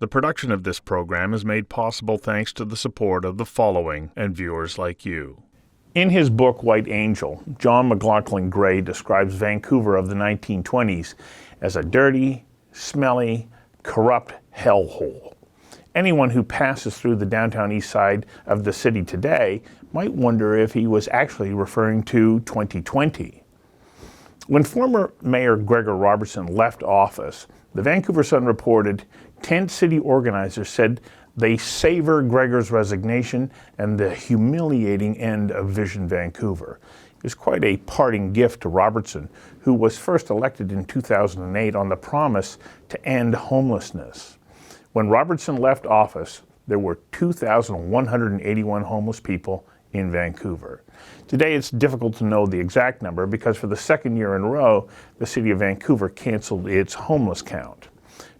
The production of this program is made possible thanks to the support of the following and viewers like you. In his book, White Angel, John MacLachlan Gray describes Vancouver of the 1920s as a dirty, smelly, corrupt hellhole. Anyone who passes through the Downtown Eastside of the city today might wonder if he was actually referring to 2020. When former Mayor Gregor Robertson left office, the Vancouver Sun reported 10 city organizers said they savor Gregor's resignation and the humiliating end of Vision Vancouver. It was quite a parting gift to Robertson, who was first elected in 2008 on the promise to end homelessness. When Robertson left office, there were 2,181 homeless people in Vancouver. Today, it's difficult to know the exact number because for the second year in a row, the City of Vancouver canceled its homeless count.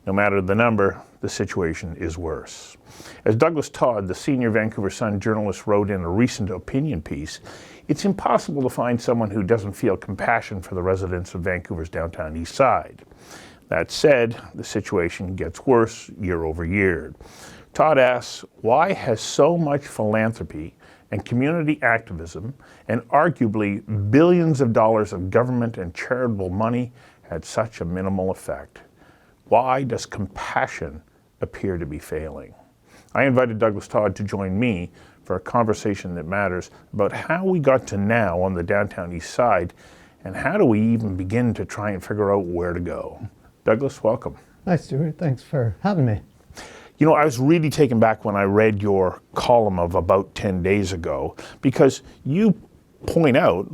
No matter the number, the situation is worse. As Douglas Todd, the senior Vancouver Sun journalist, wrote in a recent opinion piece, it's impossible to find someone who doesn't feel compassion for the residents of Vancouver's Downtown Eastside. That said, the situation gets worse year over year. Todd asks, why has so much philanthropy and community activism and arguably billions of dollars of government and charitable money had such a minimal effect? Why does compassion appear to be failing? I invited Douglas Todd to join me for a conversation that matters about how we got to now on the Downtown Eastside and how do we even begin to try and figure out where to go. Douglas, welcome. Hi, Stuart. Thanks for having me. You know, I was really taken back when I read your column of about 10 days ago because you point out,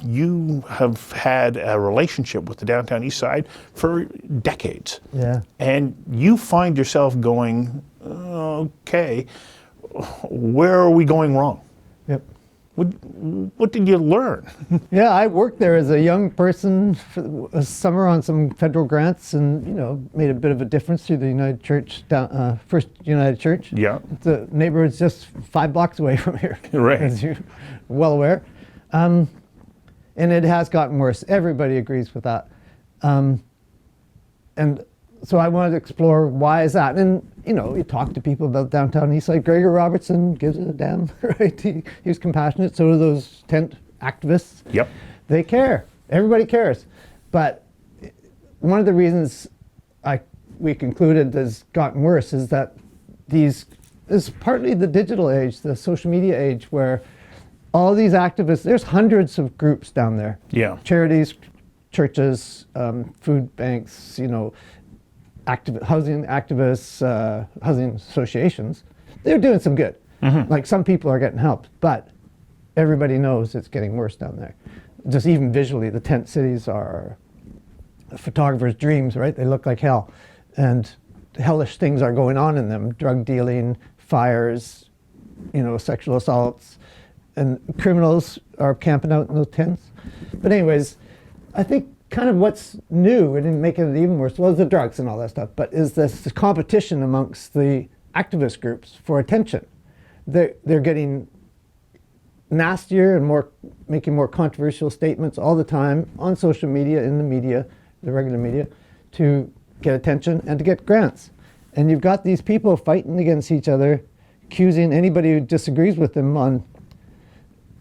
you have had a relationship with the Downtown Eastside for decades. Yeah. And you find yourself going, okay, where are we going wrong? Yep. What did you learn? Yeah, I worked there as a young person for a summer on some federal grants and, made a bit of a difference through the United Church, First United Church. Yeah. The neighborhood's just 5 blocks away from here, right. As you're well aware. And it has gotten worse. Everybody agrees with that. And so I wanted to explore why is that. And, you talk to people about Downtown Eastside. Gregor Robertson gives a damn, right? He was compassionate. So do those tent activists. Yep. They care. Everybody cares. But one of the reasons we concluded has gotten worse is that this is partly the digital age, the social media age, where all these activists, there's hundreds of groups down there. Yeah. Charities, churches, food banks, housing activists, housing associations. They're doing some good. Mm-hmm. Like some people are getting help, but everybody knows it's getting worse down there. Just even visually, the tent cities are a photographer's dreams, right? They look like hell. And hellish things are going on in them. Drug dealing, fires, sexual assaults. And criminals are camping out in those tents. But anyways, I think kind of what's new and making it even worse was the drugs and all that stuff, but is this competition amongst the activist groups for attention. They're getting nastier and making more controversial statements all the time on social media, in the media, the regular media, to get attention and to get grants. And you've got these people fighting against each other, accusing anybody who disagrees with them on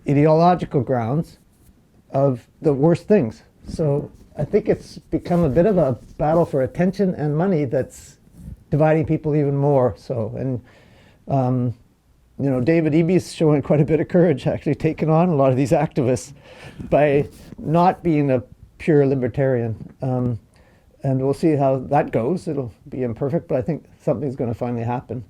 ideological grounds of the worst things. So I think it's become a bit of a battle for attention and money that's dividing people even more. So, and David Eby's showing quite a bit of courage, actually taking on a lot of these activists by not being a pure libertarian. And we'll see how that goes. It'll be imperfect, but I think something's going to finally happen.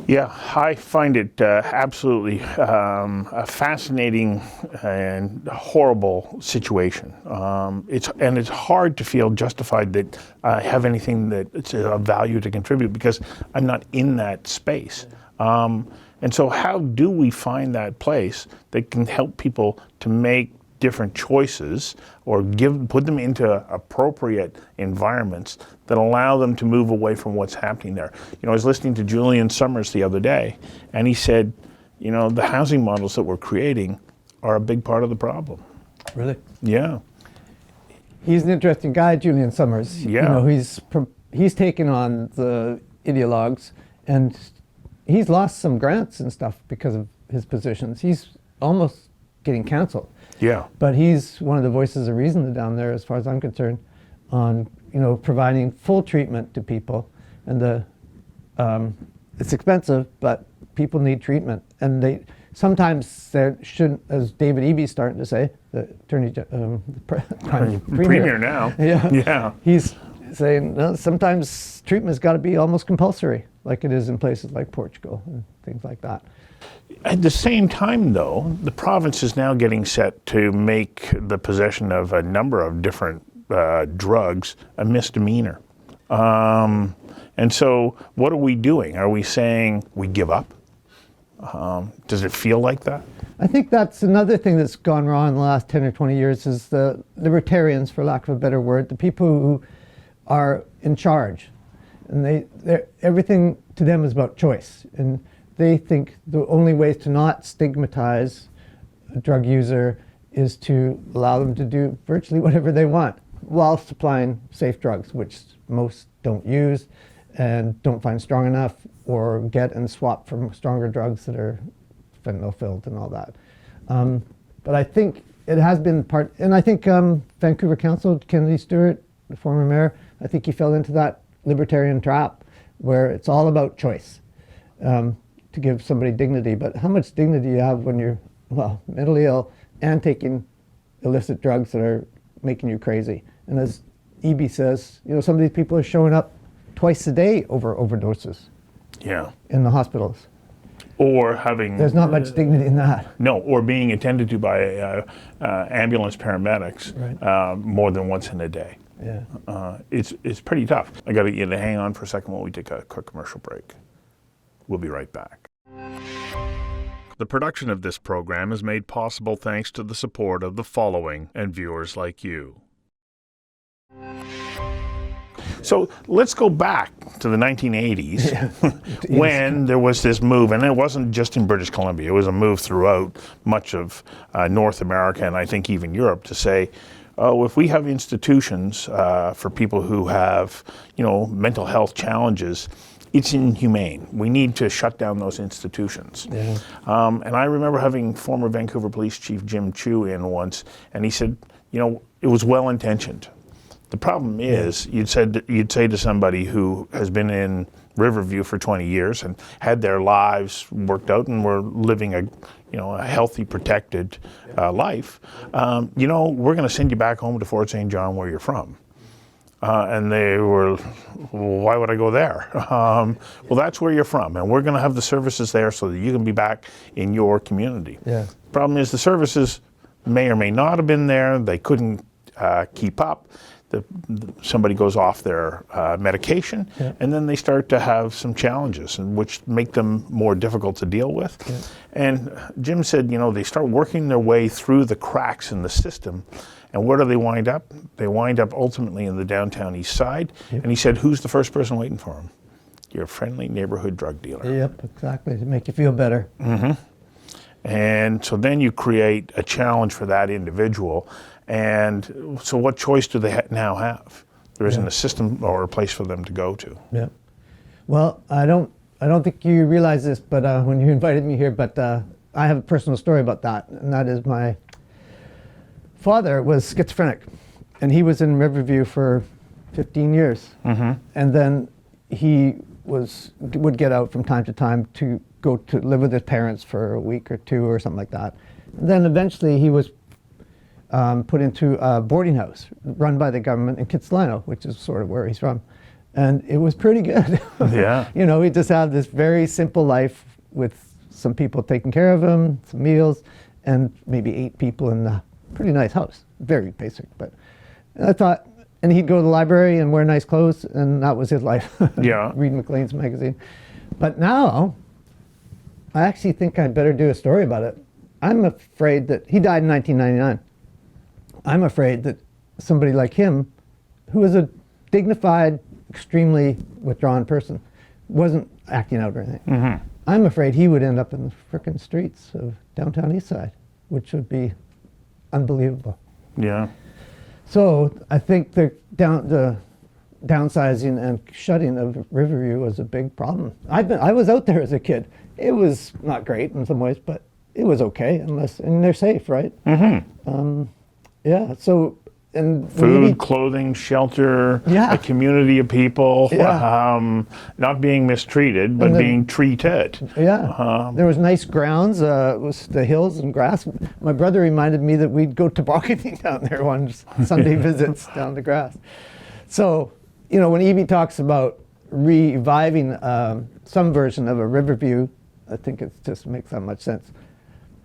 Yeah, I find it absolutely a fascinating and horrible situation. It's hard to feel justified that I have anything that's of value to contribute because I'm not in that space. And so how do we find that place that can help people to make different choices or put them into appropriate environments that allow them to move away from what's happening there? I was listening to Julian Summers the other day, and he said, the housing models that we're creating are a big part of the problem. Really? Yeah. He's an interesting guy, Julian Summers. Yeah. He's he's taken on the ideologues, and he's lost some grants and stuff because of his positions. He's almost getting canceled. Yeah. But he's one of the voices of reason down there, as far as I'm concerned, on providing full treatment to people. And it's expensive, but people need treatment, and they sometimes there shouldn't, as David Eby's starting to say, the premier now. Yeah. He's saying, no, sometimes treatment's got to be almost compulsory, like it is in places like Portugal and things like that. At the same time, though, the province is now getting set to make the possession of a number of different drugs a misdemeanor. And so what are we doing? Are we saying we give up? Does it feel like that? I think that's another thing that's gone wrong in the last 10 or 20 years is the libertarians, for lack of a better word, the people who are in charge. And everything to them is about choice. And they think the only way to not stigmatize a drug user is to allow them to do virtually whatever they want while supplying safe drugs, which most don't use and don't find strong enough, or get and swap from stronger drugs that are fentanyl filled and all that. But I think it has been part, and I think Vancouver Council, Kennedy Stewart, the former mayor, I think he fell into that libertarian trap where it's all about choice to give somebody dignity. But how much dignity do you have when you're, well, mentally ill and taking illicit drugs that are making you crazy? And as Eby says, some of these people are showing up twice a day over overdoses. Yeah. In the hospitals. Or having... There's not much dignity in that. No, or being attended to by ambulance paramedics Right. More than once in a day. Yeah. It's pretty tough. I got to get to hang on for a second while we take a quick commercial break. We'll be right back. The production of this program is made possible thanks to the support of the following and viewers like you. So let's go back to the 1980s when there was this move, and it wasn't just in British Columbia, it was a move throughout much of North America and I think even Europe to say, oh, if we have institutions for people who have, mental health challenges, it's inhumane. We need to shut down those institutions. Yeah. And I remember having former Vancouver Police Chief Jim Chu in once, and he said, it was well-intentioned. The problem is, you'd say to somebody who has been in Riverview for 20 years and had their lives worked out and were living a healthy, protected life, we're going to send you back home to Fort St. John where you're from. And they were, well, why would I go there? Well, that's where you're from, and we're going to have the services there so that you can be back in your community. Yeah. Problem is, the services may or may not have been there. They couldn't keep up. Somebody goes off their medication, and then they start to have some challenges, and which make them more difficult to deal with. Yeah. And Jim said, they start working their way through the cracks in the system, and where do they wind up? They wind up ultimately in the Downtown Eastside. And he said, who's the first person waiting for them? Your friendly neighborhood drug dealer. Yep, exactly, to make you feel better. Mm-hmm. And so then you create a challenge for that individual. And so what choice do they now have? There isn't a system or a place for them to go to. Yeah. Well, I don't think you realize this, but when you invited me here, but I have a personal story about that, and that is my father was schizophrenic, and he was in Riverview for 15 years. Mm-hmm. And then he would get out from time to time to go to live with his parents for a week or two or something like that. And then eventually he was put into a boarding house run by the government in Kitsilano, which is sort of where he's from. And it was pretty good. Yeah. He just had this very simple life with some people taking care of him, some meals, and maybe 8 people in a pretty nice house. Very basic, but I thought, and he'd go to the library and wear nice clothes, and that was his life. Yeah. Read Maclean's magazine. But now, I actually think I'd better do a story about it. I'm afraid that he died in 1999. I'm afraid that somebody like him, who was a dignified, extremely withdrawn person, wasn't acting out or anything. Mm-hmm. I'm afraid he would end up in the frickin' streets of Downtown Eastside, which would be unbelievable. Yeah. So I think the downsizing and shutting of Riverview was a big problem. I was out there as a kid. It was not great in some ways, but it was okay, and they're safe, right? Yeah. So, and food, clothing, shelter, yeah, a community of people, yeah, not being mistreated, but being treated. Yeah. There was nice grounds. It was the hills and grass. My brother reminded me that we'd go tobogganing down there on Sunday visits down the grass. So, you know, when Evie talks about reviving some version of a Riverview, I think it just makes that much sense.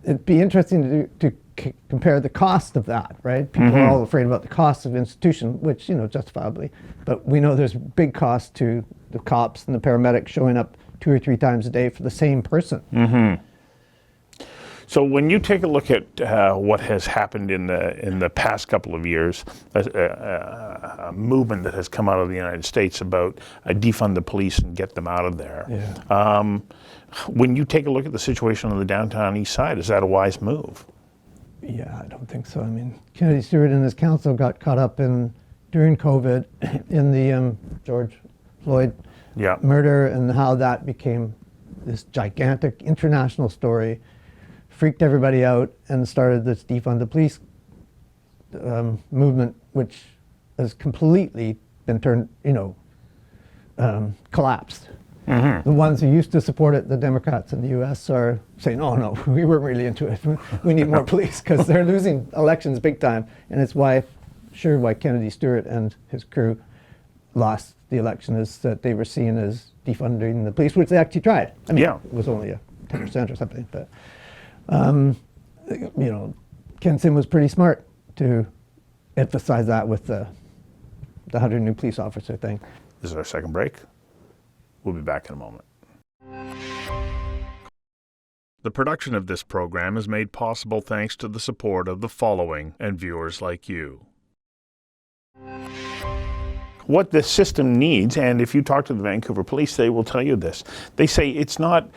It'd be interesting to compare the cost of that, right? People are all afraid about the cost of institution, which, you know, justifiably, but we know there's big cost to the cops and the paramedics showing up 2 or 3 times a day for the same person. So when you take a look at what has happened in the past couple of years, a movement that has come out of the United States about defund the police and get them out of there. Yeah. When you take a look at the situation on the Downtown Eastside, is that a wise move? Yeah, I don't think so. I mean, Kennedy Stewart and his council got caught up during COVID in the George Floyd murder, and how that became this gigantic international story, freaked everybody out, and started this defund the police movement, which has completely been turned, collapsed. The ones who used to support it, the Democrats in the U.S., are saying, "Oh no, we weren't really into it. We need more police," because they're losing elections big time, and it's why Kennedy Stewart and his crew lost the election, is that they were seen as defunding the police, which they actually tried. I mean, it was only a 10% or something, but Ken Sim was pretty smart to emphasize that with the 100 new police officer thing. This is our second break. We'll be back in a moment. The production of this program is made possible thanks to the support of the following and viewers like you. What the system needs, and if you talk to the Vancouver Police, they will tell you this. They say it's not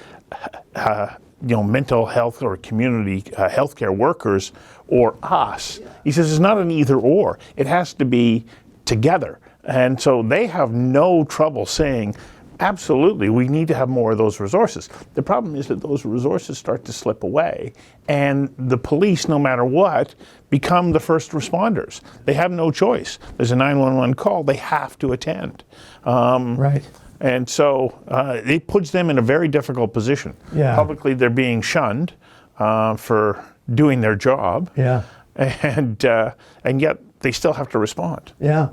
mental health or community healthcare workers or us. He says it's not an either or. It has to be together. And so they have no trouble saying, absolutely, we need to have more of those resources. The problem is that those resources start to slip away, and the police, no matter what, become the first responders. They have no choice. There's a 911 call, they have to attend. Right. And so it puts them in a very difficult position. Yeah. Publicly, they're being shunned for doing their job. Yeah. And yet they still have to respond. Yeah.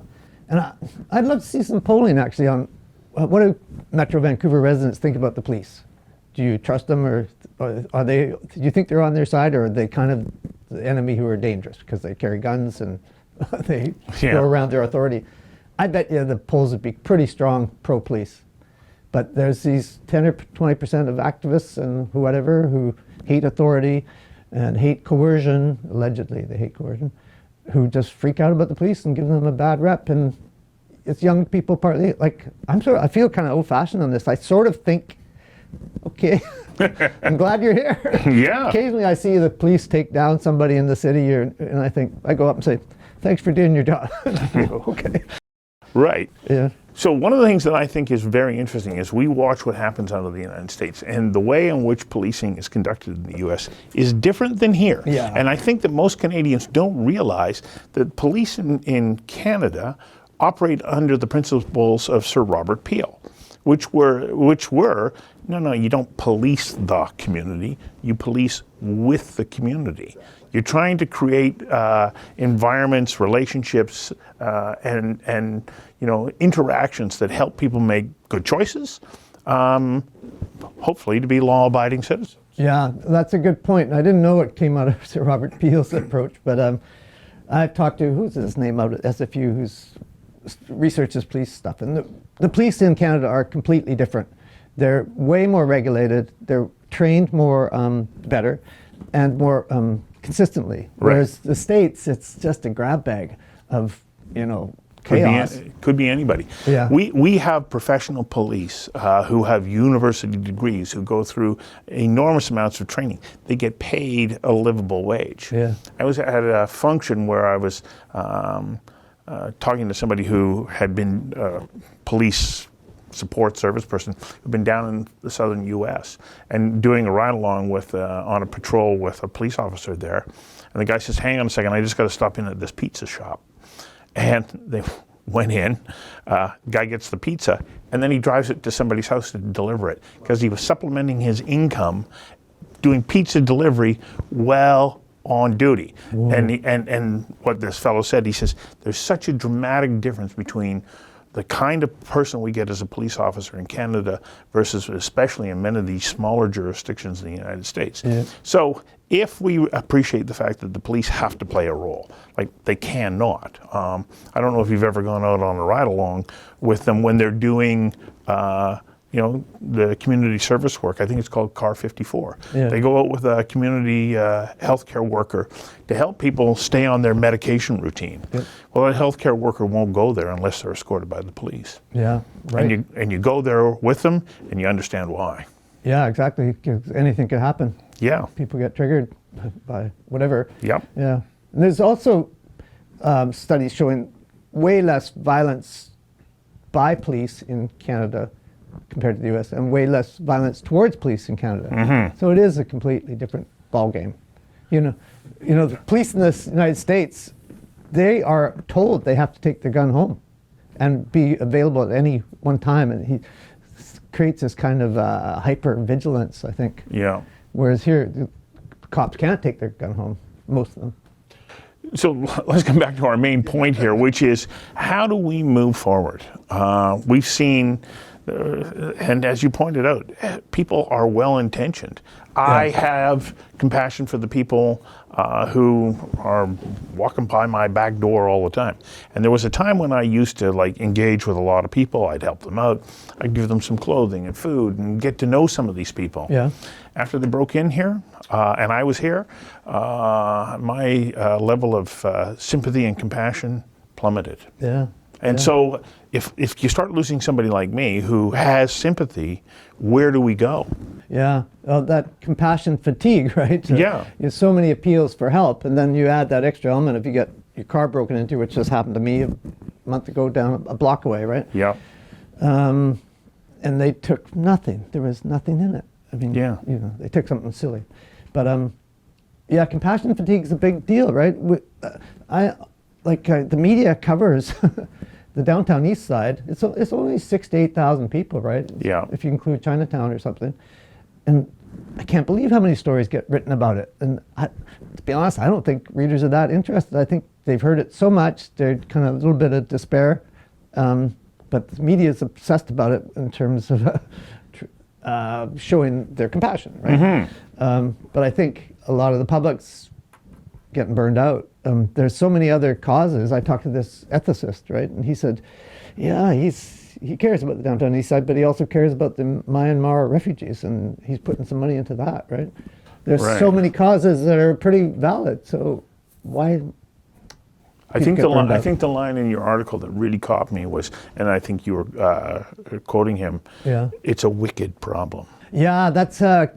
And I'd love to see some polling actually on what do Metro Vancouver residents think about the police? Do you trust them, or are they? Do you think they're on their side, or are they kind of the enemy who are dangerous because they carry guns and they go around their authority? I bet you the polls would be pretty strong pro-police. But there's these 10 or 20% of activists and whatever who hate authority and hate coercion. Allegedly, they hate coercion, who just freak out about the police and give them a bad rep. And it's young people partly. Like, I feel kind of old-fashioned on this. I sort of think, okay, I'm glad you're here. Yeah. Occasionally I see the police take down somebody in the city, and I go up and say, thanks for doing your job. Okay. Right. Yeah. So one of the things that I think is very interesting is we watch what happens out of the United States, and the way in which policing is conducted in the U.S. is different than here. Yeah. And I think that most Canadians don't realize that police in Canada operate under the principles of Sir Robert Peel, which were no, you don't police the community, you police with the community. You're trying to create environments, relationships, and interactions that help people make good choices, hopefully to be law-abiding citizens. Yeah, that's a good point. I didn't know it came out of Sir Robert Peel's approach, but I've talked to, who's his name out at SFU, who's researches police stuff, and the police in Canada are completely different. They're way more regulated, they're trained more better, and more consistently. Right. Whereas the States, it's just a grab bag of, chaos. Could be anybody. Yeah. We have professional police who have university degrees, who go through enormous amounts of training. They get paid a livable wage. Yeah. I was at a function where I was talking to somebody who had been police support service person who'd been down in the southern U.S. and doing a ride-along with on a patrol with a police officer there. And the guy says, hang on a second, I just got to stop in at this pizza shop. And they went in, guy gets the pizza, and then he drives it to somebody's house to deliver it because he was supplementing his income doing pizza delivery while on duty. And what this fellow said, he says, there's such a dramatic difference between the kind of person we get as a police officer in Canada versus especially in many of these smaller jurisdictions in the United States. Yeah. So if we appreciate the fact that the police have to play a role, like they cannot. I don't know if you've ever gone out on a ride along with them when they're doing the community service work. I think it's called Car 54. Yeah. They go out with a community healthcare worker to help people stay on their medication routine. Yeah. Well, a healthcare worker won't go there unless they're escorted by the police. Yeah, right. And you go there with them, and you understand why. Yeah, exactly. Anything could happen. Yeah. People get triggered by whatever. Yep. Yeah. And there's also studies showing way less violence by police in Canada compared to the U.S. and way less violence towards police in Canada. Mm-hmm. So it is a completely different ballgame. You know, the police in the United States, they are told they have to take their gun home and be available at any one time, and he creates this kind of hyper vigilance, I think. Yeah. Whereas here, the cops can't take their gun home, most of them. So let's come back to our main point here, which is how do we move forward? We've seen, and as you pointed out, people are well-intentioned. Yeah. I have compassion for the people who are walking by my back door all the time. And there was a time when I used to engage with a lot of people. I'd help them out. I'd give them some clothing and food and get to know some of these people. Yeah. After they broke in here, and I was here, my level of sympathy and compassion plummeted. Yeah. And so if you start losing somebody like me who has sympathy, where do we go? Yeah, that compassion fatigue, right? Yeah. You have so many appeals for help, and then you add that extra element if you get your car broken into, which just happened to me a month ago down a block away, right? Yeah. And they took nothing. There was nothing in it. I mean, yeah. They took something silly. But compassion fatigue is a big deal, right? The media covers the Downtown Eastside. It's only 6,000 to 8,000 people, right? Yeah. If you include Chinatown or something. And I can't believe how many stories get written about it. And to be honest, I don't think readers are that interested. I think they've heard it so much, they're kind of a little bit of despair. But the media is obsessed about it in terms of showing their compassion, right? Mm-hmm. But I think a lot of the public's getting burned out. There's so many other causes. I talked to this ethicist, right? And he said, yeah, he cares about the Downtown Eastside, but he also cares about the Myanmar refugees, and he's putting some money into that, right? There's so many causes that are pretty valid, so why? I think the line in your article that really caught me was, and I think you were quoting him, it's a wicked problem. Yeah, that's a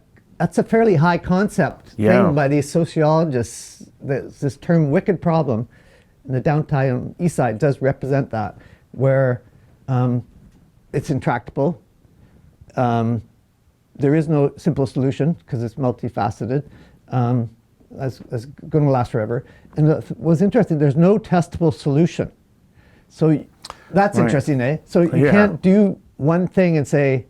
fairly high concept thing by these sociologists. This term wicked problem in the Downtown Eastside does represent that, where it's intractable. There is no simple solution because it's multifaceted. It's going to last forever. And what's interesting, there's no testable solution. So that's interesting, eh? So you can't do one thing and say,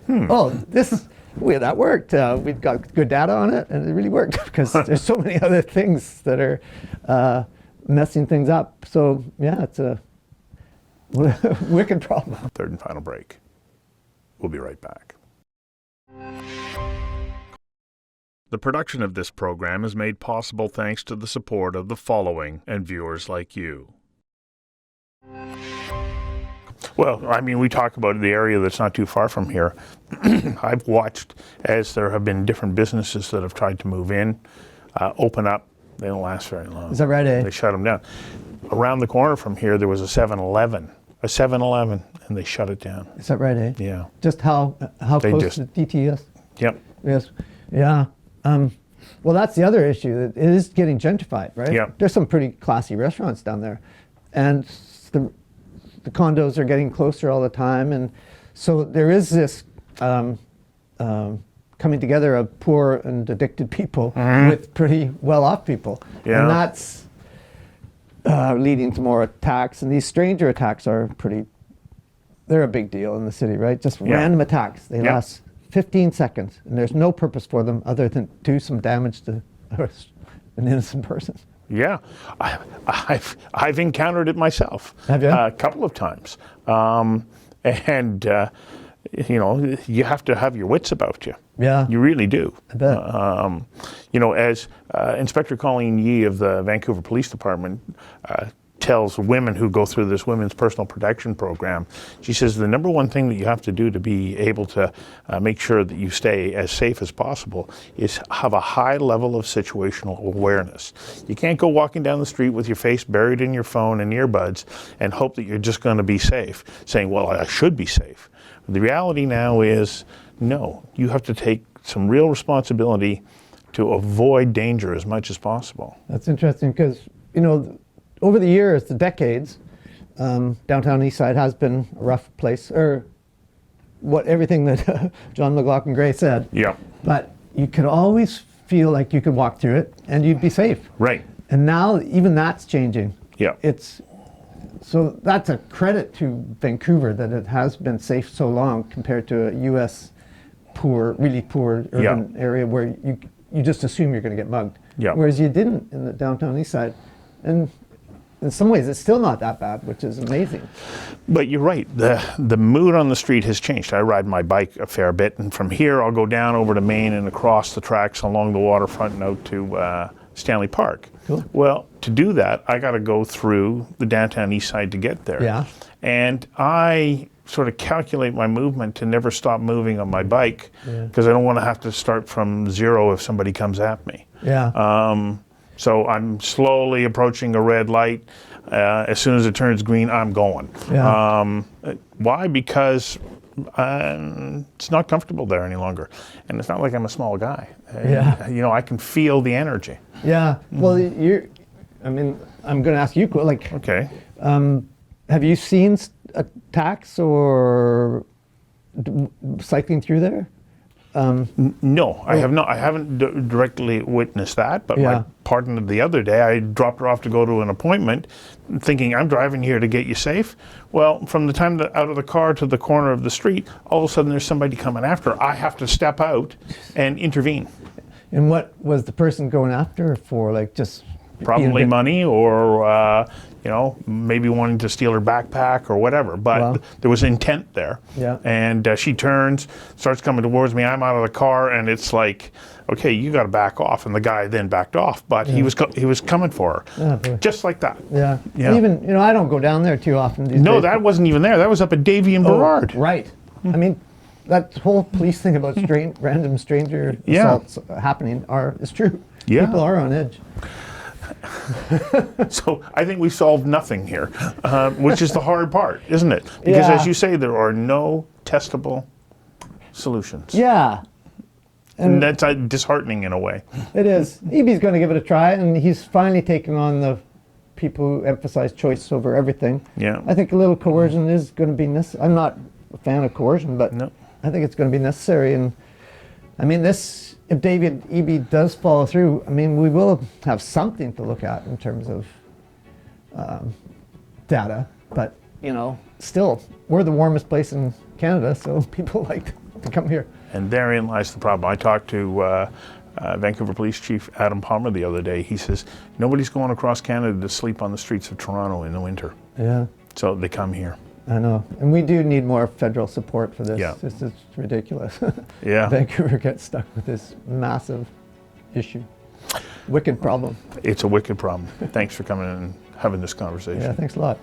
oh, that worked. We've got good data on it, and it really worked because there's so many other things that are messing things up. So yeah, it's a wicked problem. Third and final break. We'll be right back. The production of this program is made possible thanks to the support of the following and viewers like you. Well, I mean, we talk about the area that's not too far from here. I've watched as there have been different businesses that have tried to move in, open up. They don't last very long. Is that right, eh? They shut them down. Around the corner from here, there was a 7-Eleven, and they shut it down. Is that right, eh? Yeah. Just how close to DTS? Yep. Yes. Yeah. Well, that's the other issue. It is getting gentrified, right? Yeah. There's some pretty classy restaurants down there. And the condos are getting closer all the time, and so there is this coming together of poor and addicted people with pretty well-off people, and that's leading to more attacks. And these stranger attacks are they're a big deal in the city, right? Just random attacks. They last 15 seconds, and there's no purpose for them other than do some damage to an innocent person. Yeah, I've encountered it myself. Have you? A couple of times, and you know, you have to have your wits about you. Yeah, you really do. I bet. You know, as Inspector Colleen Yee of the Vancouver Police Department tells women who go through this women's personal protection program, she says the number one thing that you have to do to be able to make sure that you stay as safe as possible is have a high level of situational awareness. You can't go walking down the street with your face buried in your phone and earbuds and hope that you're just going to be safe, saying, well, I should be safe. The reality now is, no, you have to take some real responsibility to avoid danger as much as possible. That's interesting because, you know, over the years, the decades, Downtown Eastside has been a rough place, or everything that John MacLachlan Gray said. Yeah. But you could always feel like you could walk through it and you'd be safe. Right. And now even that's changing. Yeah. So that's a credit to Vancouver that it has been safe so long compared to a U.S. really poor urban area where you just assume you're going to get mugged. Yeah. Whereas you didn't in the Downtown Eastside. And in some ways, it's still not that bad, which is amazing. But you're right. The mood on the street has changed. I ride my bike a fair bit, and from here I'll go down over to Main and across the tracks along the waterfront and out to Stanley Park. Cool. Well, to do that, I got to go through the Downtown Eastside to get there. Yeah. And I sort of calculate my movement to never stop moving on my bike because I don't want to have to start from zero if somebody comes at me. Yeah. So I'm slowly approaching a red light. As soon as it turns green, I'm going. Yeah. Why? Because it's not comfortable there any longer. And it's not like I'm a small guy. You know, I can feel the energy. Yeah. Well, I'm going to ask you, like, okay. Have you seen attacks or cycling through there? No, I have not. I haven't directly witnessed that, but my partner the other day, I dropped her off to go to an appointment thinking I'm driving here to get you safe. Well, from the time out of the car to the corner of the street, all of a sudden there's somebody coming after her. I have to step out and intervene. And what was the person going after her for? Like just probably money or you know, maybe wanting to steal her backpack or whatever, but there was intent there. Yeah. And she turns, starts coming towards me. I'm out of the car, and it's like, okay, you got to back off. And the guy then backed off, but he was coming for her, just like that. Yeah. And even, you know, I don't go down there too often these days. That wasn't even there. That was up at Davie and Burrard. Right. I mean, that whole police thing about random stranger assaults happening is true. Yeah. People are on edge. So I think we solved nothing here, which is the hard part, isn't it? Because as you say, there are no testable solutions. Yeah. And that's disheartening in a way. It is. EB's going to give it a try, and he's finally taking on the people who emphasize choice over everything. Yeah. I think a little coercion is going to be necessary. I'm not a fan of coercion, but I think it's going to be necessary. And I mean, if David Eby does follow through, I mean, we will have something to look at in terms of data. But, you know, still, we're the warmest place in Canada, so people like to come here. And therein lies the problem. I talked to Vancouver Police Chief Adam Palmer the other day. He says, nobody's going across Canada to sleep on the streets of Toronto in the winter. Yeah. So they come here. I know. And we do need more federal support for this. Yeah. This is ridiculous. Yeah. Vancouver gets stuck with this massive issue. Wicked problem. It's a wicked problem. Thanks for coming in and having this conversation. Yeah, thanks a lot.